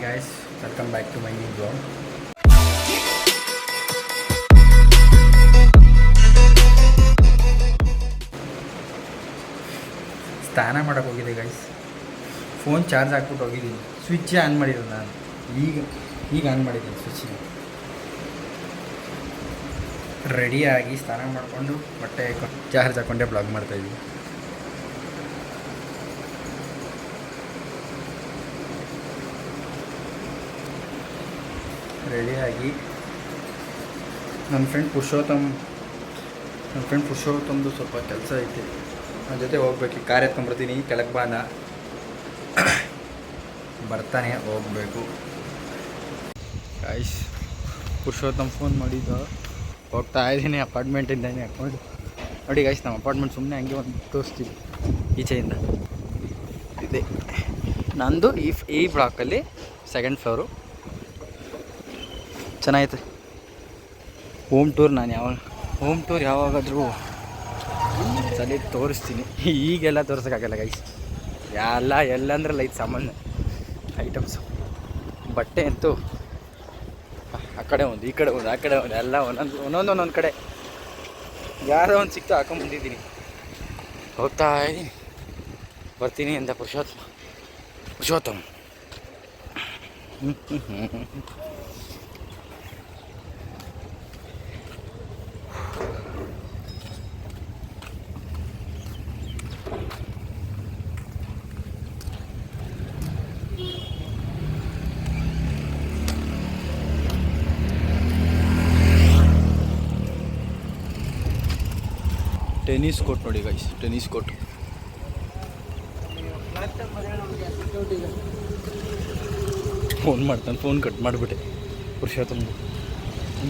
guys, welcome back to my new vlog. ಸ್ನಾನ ಮಾಡೋಕ್ಕೆ ಹೋಗಿದೆ ಗೈಸ್. ಫೋನ್ ಚಾರ್ಜ್ ಹಾಕ್ಬಿಟ್ಟು ಹೋಗಿದ್ದೀನಿ. ಸ್ವಿಚ್ಚೇ ಆನ್ ಮಾಡಿರೋದು ನಾನು. ಈಗ ಆನ್ ಮಾಡಿದ್ದೀನಿ ಸ್ವಿಚ್ನ. ರೆಡಿಯಾಗಿ ಸ್ನಾನ ಮಾಡಿಕೊಂಡು ಬಟ್ಟೆ ಚಾರ್ಜ್ ಹಾಕ್ಕೊಂಡೆ ಬ್ಲಾಗ್ ಮಾಡ್ತಾಯಿದ್ದೀನಿ. ರೆಡಿಯಾಗಿ ನನ್ನ ಫ್ರೆಂಡ್ ಪುರುಷೋತ್ತಮ್ದು ಸ್ವಲ್ಪ ಕೆಲಸ ಐತಿ. ನನ್ನ ಜೊತೆ ಹೋಗ್ಬೇಕು. ಕಾರ್ ಎತ್ಕೊಂಡ್ಬರ್ತೀನಿ. ಕೆಳಗೆ ಬಾನ ಬರ್ತಾನೆ, ಹೋಗಬೇಕು. ಗಾಯ್ಸ್, ಪುರುಷೋತ್ತಮ್ ಫೋನ್ ಮಾಡಿದ್ದು. ಹೋಗ್ತಾ ಇದ್ದೀನಿ ಅಪಾರ್ಟ್ಮೆಂಟಿಂದಾನೆ ಹಾಕ್ಕೊಂಡು. ನೋಡಿ ಗಾಯ್ಸ್, ನಮ್ಮ ಅಪಾರ್ಟ್ಮೆಂಟ್ ಸುಮ್ಮನೆ ಹಂಗೆ ಒಂದು ತೋರಿಸ್ತೀವಿ ಈಚೆಯಿಂದ. ಇದೆ ನಂದು ಈ ಬ್ಲಾಕಲ್ಲಿ 2nd ಫ್ಲೋರು. ಚೆನ್ನಾಗೈತೆ. ಹೋಮ್ ಟೂರ್ ಯಾವಾಗಾದರೂ ಸಲ ತೋರಿಸ್ತೀನಿ. ಈಗೆಲ್ಲ ತೋರ್ಸೋಕ್ಕಾಗಲ್ಲ ಗೈಸ್. ಎಲ್ಲಂದ್ರಲ್ಲ ಐದು ಸಾಮಾನು ಐಟಮ್ಸು. ಬಟ್ಟೆ ಅಂತೂ ಆ ಕಡೆ ಒಂದು, ಈ ಕಡೆ ಒಂದು, ಆ ಕಡೆ ಒಂದು, ಎಲ್ಲ ಒಂದೊಂದು ಕಡೆ ಯಾರೋ ಒಂದು ಸಿಕ್ತು ಹಾಕೊಂಡ್ಬಂದಿದ್ದೀನಿ. ಹೋಗ್ತಾ ಇದ್ದೀನಿ. ಬರ್ತೀನಿ ಅಂತ ಪುರುಷೋತ್ತಮ್. ಟೆನ್ನಿಸ್ ಕೋರ್ಟ್ ನೋಡಿ ಗೈಸ್, ಟೆನ್ನಿಸ್ ಕೋರ್ಟ್. ಫೋನ್ ಮಾಡ್ತಾನೆ, ಫೋನ್ ಕಟ್ ಮಾಡಿಬಿಟ್ಟೆ. ಪುರುಷೋತ್ತಮ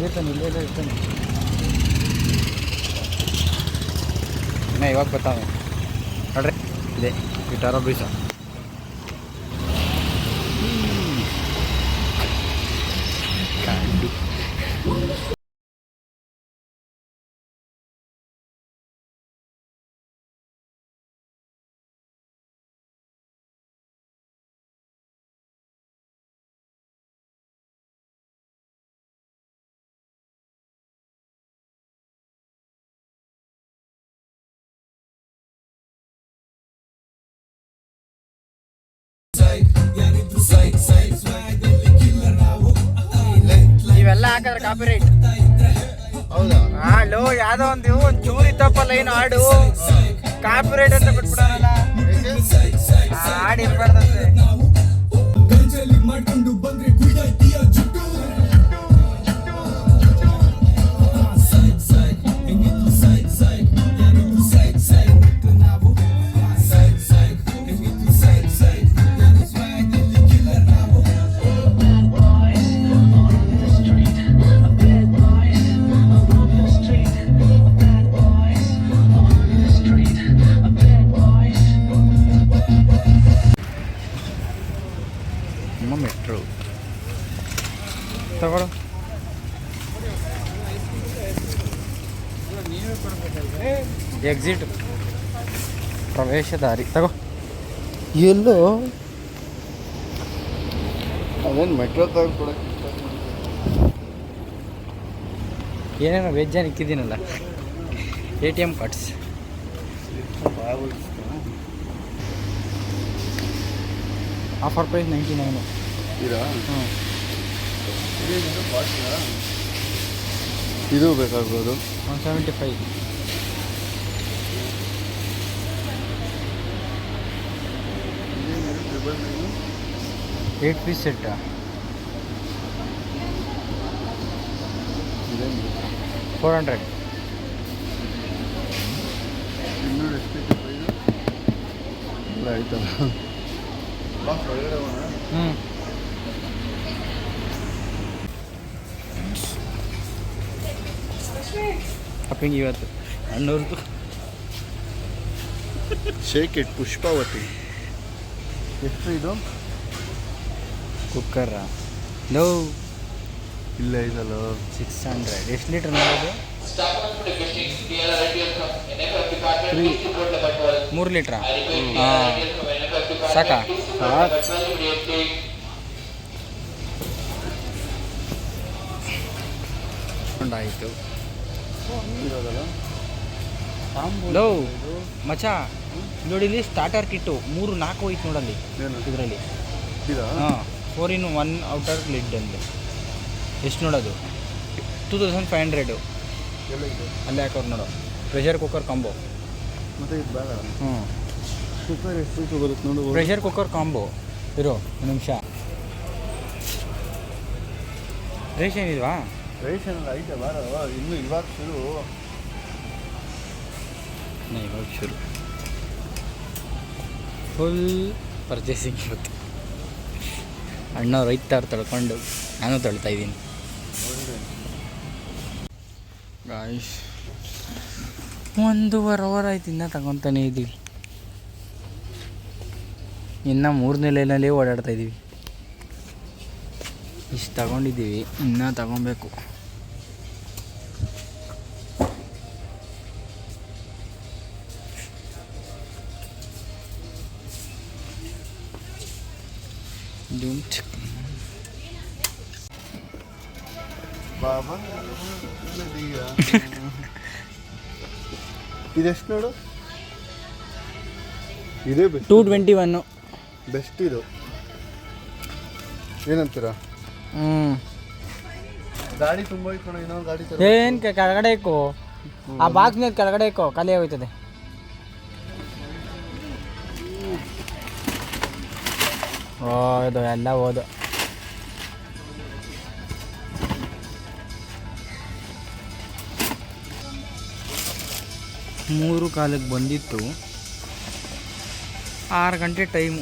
ಇರ್ತಾನೆ, ಇಲ್ಲೇ ಇರ್ತಾನೆ. ಇವಾಗ ಬರ್ತಾವೆ ನೋಡ್ರಿ. ಇದೆ ಗಿಟಾರ ಬೀಸ. ಕಾಂಡು ಇವೆಲ್ಲ ಹಾಕಿದ್ರೆ ಕಾಪಿ ರೈಟ್. ಹೌದಾ? ಲೋ ಯಾವ್ದೋ ಒಂದು ಚೂರು ಇತ್ತಪ್ಪ ಲೈನ್ ಹಾಡು ಕಾಪಿ ರೈಟ್ ಅಂತ ಬಿಟ್ಬಿಡೋಣ. ಹಾಡು ಇರ್ಬಾರ್ದಂತೆ. ಮೆಟ್ರೋ ತಗೊಳ್ಳೋ. ಎಕ್ಸಿಟ್ ಪ್ರವೇಶ ದಾರಿ ತಗೋ. ಎಲ್ಲೋ ಅದೇನು ಮೆಟ್ರೋ ತಗೊಂಡು ಏನೇನೋ ವೆಜ್ಜಾನು ಇಕ್ಕಿದ್ದೀನಲ್ಲ. ATM cards. Offer price 99. ಇದು ಬೇಕಾಗ್ಬೋದು. 175. 8 ಪೀಸ್ ಸೆಟ್. $400. ಇನ್ನೂರು ಆಯ್ತಲ್ಲ. ಅಪ್ಪಿಂಗ್ ಇವತ್ತು ಅಣ್ಣವ್ರದ್ದು ಶೇಕ್ ಇಟ್ ಪುಷ್ಪಾವತಿ. ಎಷ್ಟು ಇದು? ಕುಕ್ಕರ ಲೋ ಇಲ್ಲ ಇದಲ್ಲ 600. ಎಷ್ಟು ಲೀಟ್ರ್ ನೋಡೋದು? 3 ಲೀಟ್ರಾ? ಸಾಕಾ? ಮಾಡಿಸ್ಕೊಂಡಾಯಿತು. ಇರೋದಲ್ಲ ಲೋ ಮಚ ನೋಡಿ, ಇಲ್ಲಿ ಸ್ಟಾರ್ಟರ್ ಕಿಟ್ಟು 3-4 ಹೋಯ್ತು ನೋಡಲ್ಲಿ ಏನು ಇದರಲ್ಲಿ. ಇದಾ? ಹಾಂ 4-in-1 ಔಟರ್ ಲಿಡ್ ಅಂದೆ. ಎಷ್ಟು ನೋಡೋದು? 2500. ಎಲ್ಲ ಇದೆ ಅಲ್ಲೇ ಹಾಕೋರು ನೋಡು, ಪ್ರೆಷರ್ ಕುಕ್ಕರ್ ಕಾಂಬೋ. ಮತ್ತೆ ಇದು ಬೇಡ. ಹ್ಞೂ ಕುಕ್ಕರ್ ಎಷ್ಟು ಬರುತ್ತೆ ನೋಡು. ಪ್ರೆಷರ್ ಕುಕ್ಕರ್ ಕಾಂಬೋ ಇರೋ ಒಂದು ನಿಮಿಷ. ರೇಷನ್ ಏನಿಲ್ವಾ? ರೇಷನ್ ಐತೆ ಬಾರ, ಇನ್ನು ಇವಾಗ ಶುರು. ಇವಾಗ ಶುರು ಫುಲ್ ಪರ್ಚೇಸಿಂಗ್ ಇವತ್ತು. ಅಣ್ಣವ್ರು ಐತಾರು ತಳ್ಕೊಂಡು ನಾನು ತಳ್ತಾ ಇದ್ದೀನಿ ಗಾಯ್ಸ್. 1.5 ಅವರ್ ಆಯ್ತು ಇನ್ನೂ ತಗೊತಾನೆ ಇದ್ದೀವಿ. ಇನ್ನು 3ನೇ ಲೈನಲ್ಲಿ ಓಡಾಡ್ತಾ ಇದ್ದೀವಿ. ಇಷ್ಟು ತಗೊಂಡಿದ್ದೀವಿ, ಇನ್ನೂ ತಗೊಬೇಕು. ಬಾಬಾ ಇದೆಷ್ಟು ನೋಡು. ಇದೇ ಬೆಸ್ಟ್. 221. ಬೆಸ್ಟ್ ಇದು. ಏನಂತೀರಾ? ಗಾಡಿ ತುಂಬ ಇಟ್ಕೊಂಡು ಇನ್ನೊಂದು ಗಾಡಿ ಏನು ಕೆಳಗಡೆ ಇಕ್ಕೋ, ಆ ಬಾಕ್ಸ್ ಮೇಲೆ ಕೆಳಗಡೆ ಇಕ್ಕೋ, ಖಾಲಿ ಆಗೋಯ್ತದೆ. ಇದು ಎಲ್ಲ ಹೋದು. 3:15 ಬಂದಿತ್ತು, 6 ಗಂಟೆ ಟೈಮು.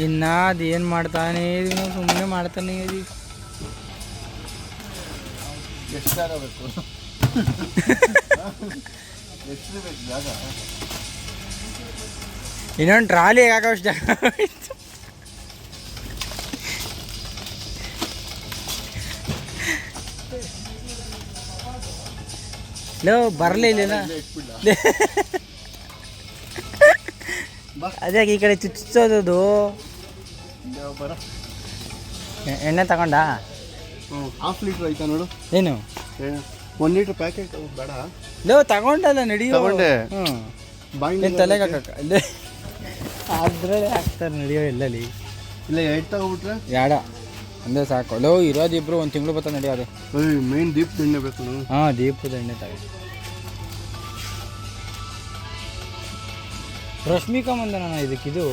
ಇನ್ನು ಅದು ಏನು ಮಾಡ್ತಾನೆ ಇದೀವಿ, ಸುಮ್ಮನೆ ಮಾಡ್ತಾನೆ ಇದೀವಿ. ಎಷ್ಟು ಜಾಗ ಬೇಕು? ಎಷ್ಟು ಬೇಕು ಜಾಗ? ಇನ್ನೊಂದು ಟ್ರಾಲಿ ಹಾಕೋಷ್ಟು ಜಾಗ ಆಯಿತು. ಲೋ ಬರಲಿಲ್ಲ. ಅದೇ ಈ ಕಡೆ ಚುಚ್ಚೋದು. ಎಣ್ಣೆ ತಗೊಂಡ? ಹಾಫ್ ಲೀಟ್ರ್ ಆಯ್ತಾ ನೋಡು. ಏನು 1 ಲೀಟ್ರ್ ಪ್ಯಾಕೆಟ್ ಬೇಡ? ಲೋ ತಗೊಂಡಲ್ಲ, ನಡಿಯೋ. ತಗೊಂಡೆ. ಏನು ತಲೆಗೆ ಹಾಕಕ್ಕ ಇಲ್ಲೇ ಅದ್ರಲ್ಲಿ ಹಾಕ್ತಾರೆ, ನಡಿಯೋ ಎಲ್ಲಲ್ಲಿ. ಇಲ್ಲ 8 ತಗೊಬಿಟ್ರೆ ಯಾಡ ಅಂದರೆ ಸಾಕು. ಲೋ ಇರೋದಿಬ್ರು 1 ತಿಂಗಳು ಬತ್ತ ನಡೆಯೋದು. ಮೇನ್ ದೀಪದ ಎಣ್ಣೆ ಬೇಕು. ಹಾಂ ದೀಪದ ಎಣ್ಣೆ ತಗೋ. ರಶ್ಮಿಕಾ ಮಂದನ ಇದಕ್ಕಿದು.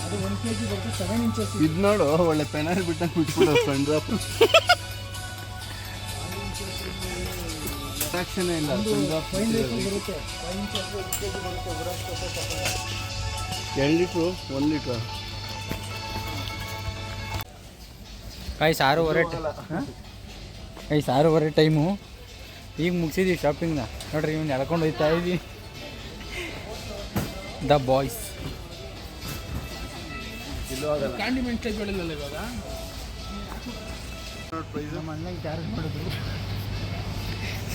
ಅದು 1 kg ಬರುತ್ತೆ, 7 inches. ಇದು ನೋಡು, ಒಳ್ಳೆ ಪೆನಾಲ್ ಬಿಟ್ಟಂಗೆ ಬಿಟ್ಬಿಡು ಫ್ರೆಂಡ್. ಟ್ಯಾಕ್ಷನೇ ಇಲ್ಲ. 2 ಲೀಟ್ರು 1 ಲೀಟ್ರ್. ಕೈ 6:15 ಟೈಮು. ಈಗ ಮುಗಿಸಿದ್ವಿ ಶಾಪಿಂಗ್ನ. ನೋಡ್ರಿ ಇವ್ನು ಎಳ್ಕೊಂಡು ಹೋಗ್ತಾ ಇದ್ದೀವಿ. ದ ಬಾಯ್ಸ್ ಕ್ಯಾಂಡಿಮೆಂಟ್ ಟೈಪ್ಗಳಿಲ್ಲ ಇವಾಗ. ನಮ್ಮ ಅಣ್ಣಗೆ ಚಾರ್ಜ್ ಮಾಡಿದ್ರು.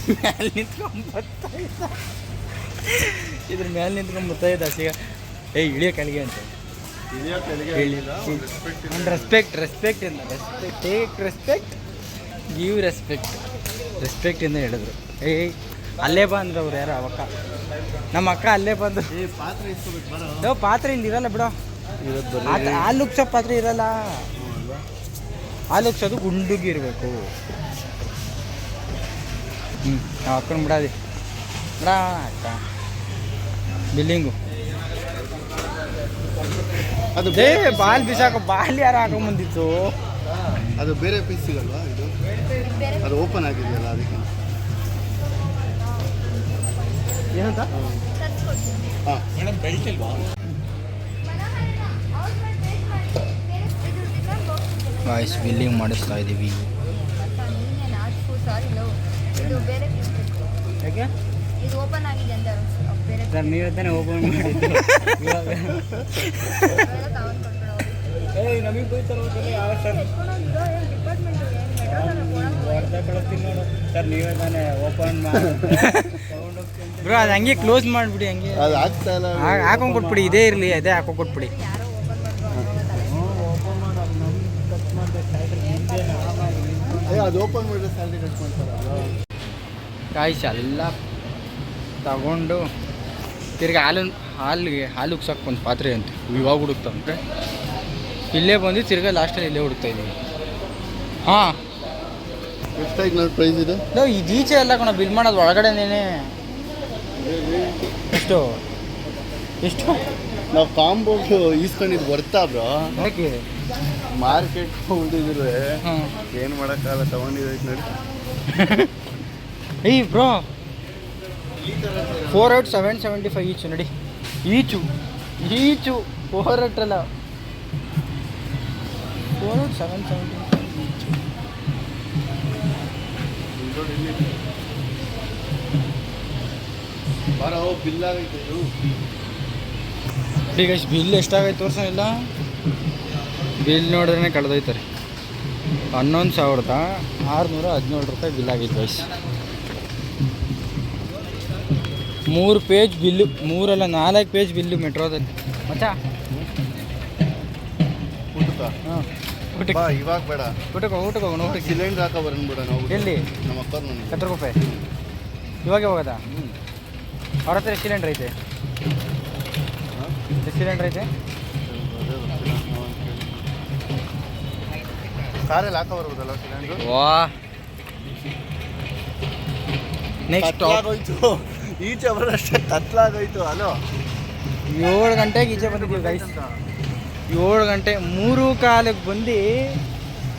ಮೇಲೆ ನಿಂತ್ಕೊಂಬತ್ತೈದು, ಇದ್ರ ಮೇಲೆ ನಿಂತ್ಕೊಂಬತ್ತೈದು ಹಸಿಗ. ಇಳಿಯೋ ಕೆಳಗೆ ಅಂತ ರೆಸ್ಪೆಕ್ಟ್ ಇಂದ ಟೇಕ್ ರೆಸ್ಪೆಕ್ಟ್, ಗಿವ್ ರೆಸ್ಪೆಕ್ಟ್ ಇಂದ ಹೇಳಿದ್ರು. ಅಲ್ಲೇ ಬಂದ್ರು ಅವ್ರು ಯಾರು ಅವಕ್ಕ, ನಮ್ಮ ಅಕ್ಕ ಅಲ್ಲೇ ಬಂದು. ಪಾತ್ರೆ ಇಲ್ಲಿ ಇರಲ್ಲ ಬಿಡೋ, ಹಾಲು ಉಗ್ಸೋ ಪಾತ್ರೆ ಇರಲ್ಲ. ಹಾಲು ಉಗ್ಸೋದು ಗುಂಡುಗಿ ಇರಬೇಕು. ನಾವು ಹಾಕೊಂಡು ಬಿಡೋದಿ ಬಿಡ ಅಕ್ಕ. ಬಿಲ್ಲಿಂಗು ಅದು ಬಾಲ್ ಬಿಸಾಕೋ. ಬಾಲ್ ಯಾರು ಹಾಕೊಂಬಂದಿತ್ತು? ಅದು ಬೇರೆ ಪೀಸ್ ಸಿಗಲ್ವಾ? ಇದು ಅದು ಓಪನ್ ಆಗಿದೆಯಲ್ಲ ಅದಕ್ಕೆ. ಏನಂತ? ಹಾಂ ಮೇಡಮ್ ಬೆಲ್ಟ್ ಇಲ್ವಾ? ವಾಯ್ಸ್ ಬಿಲ್ಲಿಂಗ್ ಮಾಡಿಸ್ತಾ ಇದ್ದೀವಿ. ಯಾಕೆ ಇದು ಓಪನ್ ಆಗಿದೆ ಅಂತ ಬೇರೆ ಸರ್ ನೀವೇ ತಾನೇ ಓಪನ್ ಮಾಡಿದ್ದು. ನಮಗೆ ಹೋಗ್ತಾರೆ ಯಾವ ಸರ್ ಕಳಿಸ್ತೀನಿ ನೋಡು ಸರ್, ನೀವೇ ತಾನೇ ಓಪನ್ ಮಾಡಿ ಬ್ರೋ. ಅದು ಹಂಗೆ ಕ್ಲೋಸ್ ಮಾಡಿಬಿಡಿ, ಹಂಗೆ ಅದು ಆಗ್ತಾ ಇಲ್ಲ. ಹಾಕೊಂಡು ಕೊಟ್ಬಿಡಿ. ಇದೇ ಇರಲಿ, ಅದೇ ಹಾಕೊಂಡು ಕೊಟ್ಬಿಡಿ. ಯಾರೋ ಅದು ಓಪನ್ ಮಾಡಿದ್ರೆ ಸ್ಯಾಲ್ರಿ ಕಟ್ ಮಾಡ್ತಾರಲ್ಲ. ಕಾಯಿಸಿ ಎಲ್ಲ ತಗೊಂಡು ತಿರ್ಗಿ ಹಾಲು ಉಗ್ಸಕ್ಕೆ ಒಂದು ಪಾತ್ರೆ ಅಂತ ಇವಾಗ ಹುಡುಕ್ತಾವಂತೆ. ಇಲ್ಲೇ ಬಂದು ತಿರ್ಗಿ ಲಾಸ್ಟಲ್ಲಿ ಇಲ್ಲೇ ಹುಡುಕ್ತಾ ಇದ್ದೀವಿ. ಹಾಂ ಎಷ್ಟಾಗಿ ನೋಡಿ ಪ್ರೈಸ್ ಇದು? ನಾವು ಈಚೆ ಎಲ್ಲ ಕಣ ಬಿಲ್ ಮಾಡೋದು ಒಳಗಡೆನೇ. ಎಷ್ಟು ಎಷ್ಟು ನಾವು ಕಾಂಬೋಗೆ ಈಸ್ಕೊಂಡಿದ್ದು ಬರ್ತಾ ಬ್ರೋ. ಯಾಕೆ ಮಾರ್ಕೆಟ್ ಉಳಿದಿದ್ರೆ ಹಾಂ ಏನು ಮಾಡೋಕ್ಕಾಗಲ್ಲ, ತಗೊಂಡಿದ್ದೈತೆ ನೋಡಿ. ಏಯ್ ಬ್ರೋ 4,775 ಈಚು ನೋಡಿ. ಈಚು 4 ಅಲ್ಲ 4,775 ಈಚು. ಬರೋ ಬಿಲ್ ಆಗೈತೆ ಇದು. ಈಗ ಬಿಲ್ ಎಷ್ಟಾಗೈತೆ ತೋರ್ಸೋಲ್ಲ. ಬಿಲ್ ನೋಡಿದ್ರೆ ಕಳೆದೋಯ್ತಾರೆ. 11,617 ರೂಪಾಯಿ ಬಿಲ್ ಆಗೈತೆ ವಯಸ್ಸು. 3 ಪೇಜ್ ಬಿಲ್ಲು, 3 ಅಲ್ಲ 4 ಪೇಜ್ ಬಿಲ್ಲು ಮೆಟ್ರೋದಲ್ಲಿ. ಮಚ್ಚಾ ಊಟಕ್ಕ ಹಾಂ ಬಾ, ಇವಾಗ ಬೇಡ, ಊಟಕ್ಕೆ ಹೋಗೋಣ. ಊಟಕ್ಕೆ ಸಿಲಿಂಡರ್ ಹಾಕ ಬರೋಣ ನಾವು. ಎಲ್ಲಿ? ನಮ್ಮ ಅಕ್ಕ ನನಗೆ 70 ರೂಪಾಯಿ. ಇವಾಗೆ ಹೋಗೋದಾ? ಅವ್ರ ಹತ್ರ ಎಷ್ಟು ಸಿಲಿಂಡ್ರ್ ಐತೆ? ಎಷ್ಟು ಸಿಲಿಂಡ್ರ್ ಐತೆ? ಕಾರಲ್ಲಿ ಹಾಕ ಬರ್ಬೋದಲ್ಲ ಸಿಲಿಂಡ್ರು? ವಾ ನೆಕ್ಸ್ಟ್ ಆಗೋಯ್ತು, ಈಚೆ ಬರೋಷ್ಟೇ ಕತ್ಲಾಗೋಯ್ತು. ಅಲೋ 7 ಗಂಟೆಗೆ ಈಚೆ ಬಂದಿದ್ದೀವಿ ಗೈಸ್. 7 ಗಂಟೆ 3:15 ಬಂದು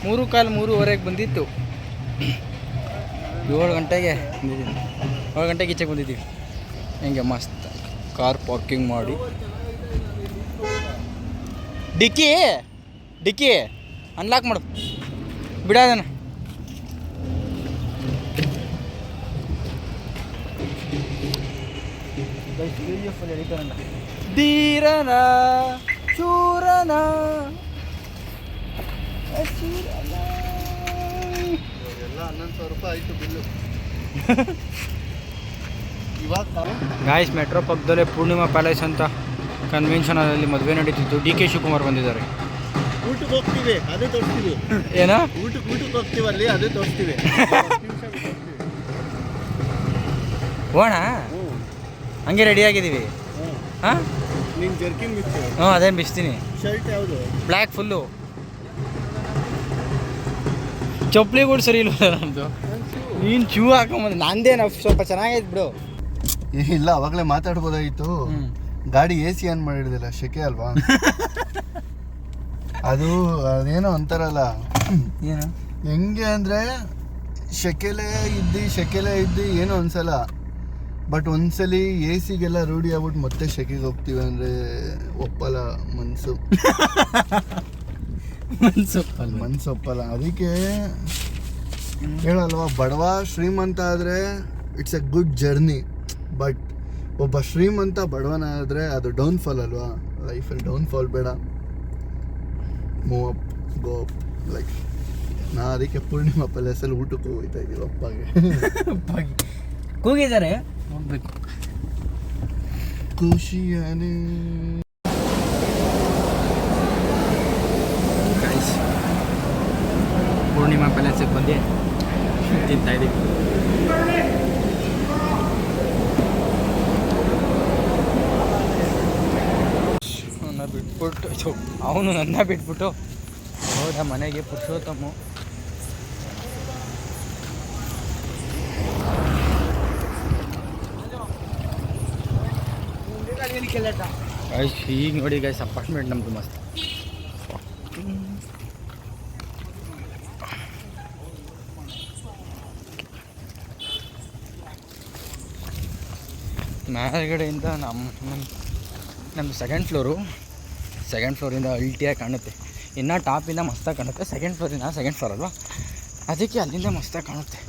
3:15 ಬಂದಿತ್ತು. 7 ಗಂಟೆಗೆ ಬಂದಿದ್ದೀನಿ. 7 ಗಂಟೆಗೆ ಈಚೆಗೆ ಬಂದಿದ್ದೀವಿ. ಹೆಂಗೆ ಮಸ್ತ್ ಕಾರ್ ಪಾರ್ಕಿಂಗ್ ಮಾಡಿ. ಡಿಕ್ಕಿ ಅನ್ಲಾಕ್ ಮಾಡು, ಬಿಡೋದನ್ನ. ಧೀರನ ಶೂರನ ಎಲ್ಲ 11,000 ರೂಪಾಯಿ ಆಯಿತು ಬಿಲ್ಲು. ಇವಾಗ ಗಾಯ್ಸ್ ಮೆಟ್ರೋ ಪಕ್ಕದಲ್ಲೇ ಪೂರ್ಣಿಮಾ ಪ್ಯಾಲೇಸ್ ಅಂತ ಕನ್ವೆನ್ಷನ್ ಅಲ್ಲಿ ಮದುವೆ ನಡೀತಿತ್ತು. DK ಶಿವಕುಮಾರ್ ಬಂದಿದ್ದಾರೆ. ಊಟಕ್ಕೆ ಹೋಗ್ತೀವಿ, ಅದೇ ತೋರಿಸ್ತೀವಿ. ಏನೋ ಊಟಕ್ಕೆ ಹೋಗ್ತೀವಿ, ಅಲ್ಲಿ ಅದೇ ತೋರಿಸ್ತೀವಿ. ಹೋಣ ಹಂಗೆ ರೆಡಿ ಆಗಿದ್ದೀವಿ. ಹಾಂ ನೀನು ಜರ್ಕಿನ್ ಬಿಚ್ಚು. ಹ್ಞೂ ಅದೇನು ಬಿಸ್ತೀನಿ. ಶರ್ಟ್ ಯಾವುದು? Black full. ಚಪ್ಪಲಿಗಳು ಸರಿ ಇಲ್ವಲ್ಲ ನಮ್ಮದು. ನೀನು ಶೂ ಹಾಕೊಂಬಂದು ನಂದೇನು ಸ್ವಲ್ಪ ಚೆನ್ನಾಗೈತೆ ಬಿಡು. ಇಲ್ಲ, ಅವಾಗಲೇ ಮಾತಾಡ್ಬೋದಾಗಿತ್ತು. ಗಾಡಿ AC ಆನ್ ಮಾಡಿಡ್ದಿಲ್ಲ, ಶೆಕೆ ಅಲ್ವಾ? ಅದೇನೋ ಅಂತಾರಲ್ಲ, ಏನು ಹೆಂಗೆ ಅಂದರೆ ಶೆಕೆಲೇ ಇದ್ದು ಏನೋ ಅನ್ಸಲ್ಲ. ಬಟ್ ಒಂದ್ಸಲಿ AC-ಗೆಲ್ಲ ರೂಢಿ ಆಗ್ಬಿಟ್ಟು ಮತ್ತೆ ಶೆಕೆಗೆ ಹೋಗ್ತೀವಿ ಅಂದರೆ ಒಪ್ಪಲ್ಲ ಮನ್ಸೊಪ್ಪಲ್ಲ. ಅದಕ್ಕೆ ಹೇಳಲ್ವಾ, ಬಡವ ಶ್ರೀಮಂತ ಆದರೆ it's A good journey. But ಒಬ್ಬ ಶ್ರೀಮಂತ ಬಡವನ ಆದರೆ ಅದು ಡೌನ್ಫಾಲ್ ಅಲ್ವಾ? ಲೈಫಲ್ಲಿ ಡೌನ್ಫಾಲ್ ಬೇಡ, move up, go up life. ನಾ ಅದಕ್ಕೆ ಪೂರ್ಣಿಮಾ ಪ್ಯಾಲೇಸಲ್ಲಿ ಊಟಕ್ಕೆ ಹೋಗ್ತಾ ಇದ್ದೀವಿ. ಅಪ್ಪಗೆ ಕೂಗಿದ್ದಾರೆ, ಹೋಗ್ಬೇಕು. ಖುಷಿಯಾನೆ ಪೂರ್ಣಿಮಾ ಪ್ಯಾಲೇಸಿಗೆ ಬಂದು ತಿಂತಾ ಇದ್ದೀವಿ. ಅವನು ನನ್ನ ಬಿಟ್ಬಿಟ್ಟು ಹೋದ ಮನೆಗೆ. ಪುರುಷೋತ್ತಮ ಈಗ ನೋಡಿ ಗೈಸ್, ಅಪಾರ್ಟ್ಮೆಂಟ್ ನಮ್ದು ಮಸ್ತ್. ಮೇಲ್ಗಡೆಯಿಂದ ನಮ್ಮದು ಸೆಕೆಂಡ್ ಫ್ಲೋರಿಂದ ಅಲ್ಟಿಯಾಗಿ ಕಾಣುತ್ತೆ. ಇನ್ನೂ ಟಾಪಿಂದ ಮಸ್ತಾಗಿ ಕಾಣುತ್ತೆ. ಸೆಕೆಂಡ್ ಫ್ಲೋರ್ ಅಲ್ವಾ, ಅದಕ್ಕೆ ಅಲ್ಲಿಂದ ಮಸ್ತಾಗಿ ಕಾಣುತ್ತೆ.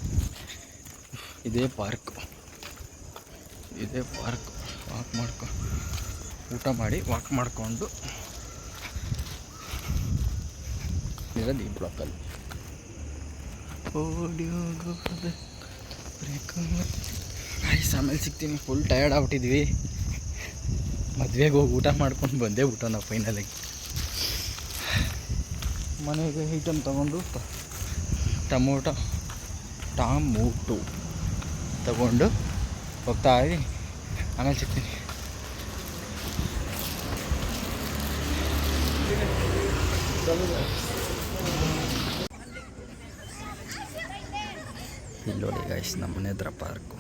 ಇದೇ ಪಾರ್ಕ್ ಊಟ ಮಾಡಿ ವಾಕ್ ಮಾಡಿಕೊಂಡು ಇರೋದು ಈ ಬ್ಲಾಕಲ್ಲಿ. ಆಮೇಲೆ ಸಿಗ್ತೀನಿ. ಫುಲ್ ಟಯರ್ಡ್ ಆಗ್ಬಿಟ್ಟಿದ್ವಿ. ಮದುವೆಗೆ ಹೋಗಿ ಊಟ ಮಾಡ್ಕೊಂಡು ಬಂದೇ ನಾವು ಫೈನಲಾಗಿ ಮನೆಗೆ ಐಟಮ್ ತೊಗೊಂಡು ಟೊಮೊಟೊ ತಗೊಂಡು ಹೋಗ್ತಾ ಇದ್ದೀನಿ. ಆಮೇಲೆ ಸಿಗ್ತೀನಿ. ಇಲ್ಲಿ ನೋಡಿ ಗೈಸ್, ನಮ್ಮ ಮನೆ ಹತ್ರ ಪಾರ್ಕು.